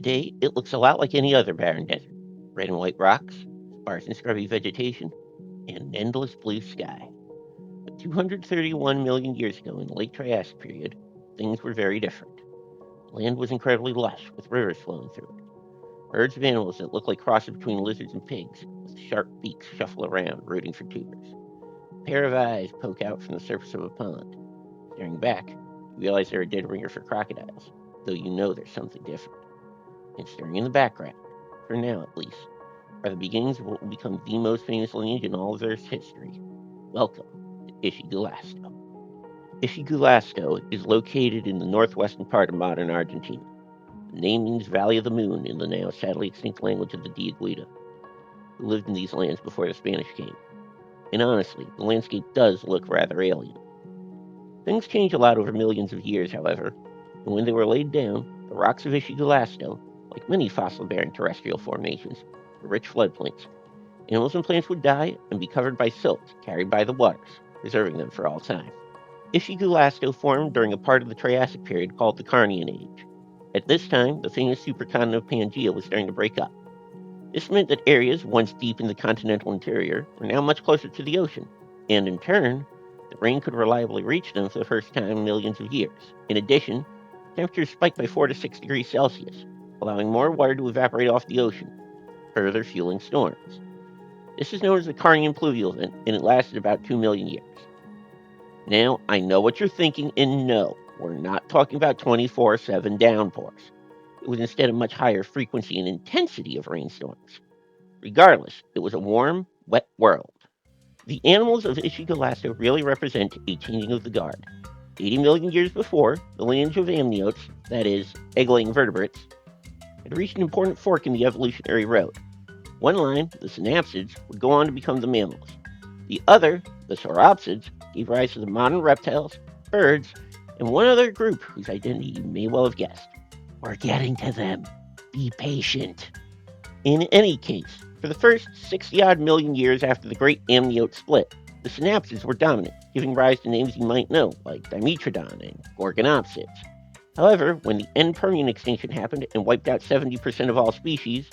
Today, it looks a lot like any other barren desert. Red and white rocks, sparse and scrubby vegetation, and an endless blue sky. But 231 million years ago in the late Triassic period, things were very different. Land was incredibly lush, with rivers flowing through it. Herds of animals that looked like crosses between lizards and pigs, with sharp beaks shuffle around, rooting for tubers. A pair of eyes poke out from the surface of a pond. Staring back, you realize they're a dead ringer for crocodiles, though you know there's something different. And staring in the background, for now at least, are the beginnings of what will become the most famous lineage in all of Earth's history. Welcome to Ischigualasto. Ischigualasto is located in the northwestern part of modern Argentina. The name means Valley of the Moon in the now sadly extinct language of the Diaguita, who lived in these lands before the Spanish came. And honestly, the landscape does look rather alien. Things change a lot over millions of years, however, and when they were laid down, the rocks of Ischigualasto, like many fossil-bearing terrestrial formations, were rich floodplains. Animals and plants would die and be covered by silt carried by the waters, preserving them for all time. Ischigualasto formed during a part of the Triassic period called the Carnian Age. At this time, the famous supercontinent of Pangaea was starting to break up. This meant that areas once deep in the continental interior were now much closer to the ocean, and in turn, the rain could reliably reach them for the first time in millions of years. In addition, temperatures spiked by 4 to 6 degrees Celsius, allowing more water to evaporate off the ocean, further fueling storms. This is known as the Carnian pluvial event, and it lasted about 2 million years. Now, I know what you're thinking, and no, we're not talking about 24/7 downpours. It was instead a much higher frequency and intensity of rainstorms. Regardless, it was a warm, wet world. The animals of Ischigualasto really represent a changing of the guard. 80 million years before, the lineage of amniotes, that is, egg-laying vertebrates, had reached an important fork in the evolutionary road. One line, the synapsids, would go on to become the mammals. The other, the sauropsids, gave rise to the modern reptiles, birds, and one other group whose identity you may well have guessed. We're getting to them. Be patient. In any case, for the first 60-odd million years after the great amniote split, the synapsids were dominant, giving rise to names you might know, like Dimetrodon and Gorgonopsids. However, when the end Permian extinction happened and wiped out 70% of all species,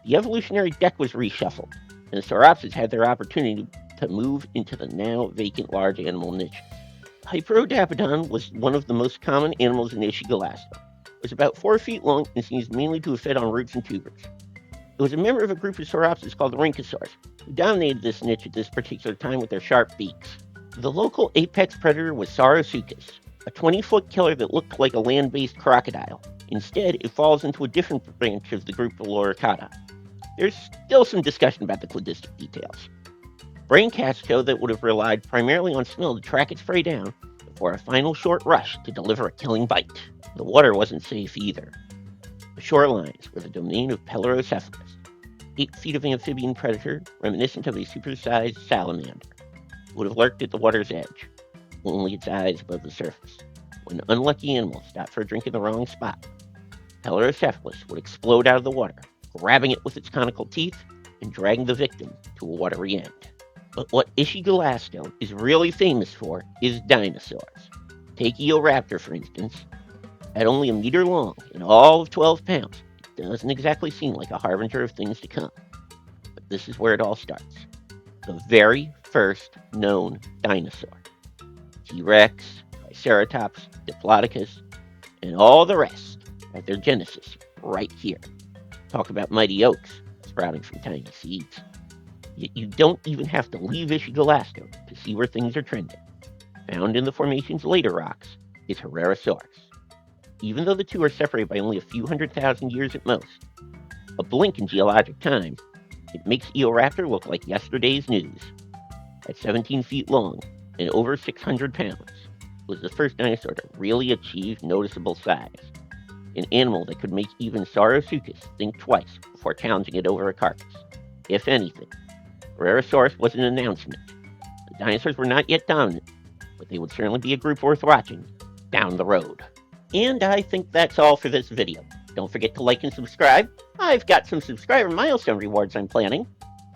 the evolutionary deck was reshuffled, and the sauropsids had their opportunity to move into the now vacant large animal niches. Hyperodapodon was one of the most common animals in Ischigualasto. It was about 4 feet long and seems mainly to have fed on roots and tubers. It was a member of a group of sauropsids called the Rhynchosaurs, who dominated this niche at this particular time with their sharp beaks. The local apex predator was Saurosuchus, a 20-foot killer that looked like a land-based crocodile. Instead, it falls into a different branch of the group of Loricata. There's still some discussion about the cladistic details. Brain casts show that it would have relied primarily on smell to track its prey down before a final short rush to deliver a killing bite. The water wasn't safe either. The shorelines were the domain of Pelorocephalus, 8 feet of amphibian predator reminiscent of a supersized salamander. It would have lurked at the water's edge, only its eyes above the surface. When an unlucky animal stopped for a drink in the wrong spot, Pelorocephalus would explode out of the water, grabbing it with its conical teeth and dragging the victim to a watery end. But what Ischigualasto is really famous for is dinosaurs. Take Eoraptor, for instance. At only a meter long and all of 12 pounds, it doesn't exactly seem like a harbinger of things to come. But this is where it all starts. The very first known dinosaur. T-Rex, Triceratops, Diplodocus, and all the rest had their genesis right here. Talk about mighty oaks sprouting from tiny seeds. Yet you don't even have to leave Ischigualasto to see where things are trending. Found in the formation's later rocks is Herrerasaurus. Even though the two are separated by only a few 100,000 years at most, a blink in geologic time, it makes Eoraptor look like yesterday's news. At 17 feet long and over 600 pounds, it was the first dinosaur to really achieve noticeable size. An animal that could make even Saurosuchus think twice before challenging it over a carcass. If anything, Herrerasaurus was an announcement. The dinosaurs were not yet dominant, but they would certainly be a group worth watching down the road. And I think that's all for this video. Don't forget to like and subscribe. I've got some subscriber milestone rewards I'm planning.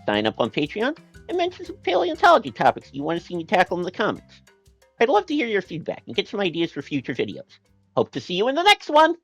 Sign up on Patreon and mention some paleontology topics you want to see me tackle in the comments. I'd love to hear your feedback and get some ideas for future videos. Hope to see you in the next one!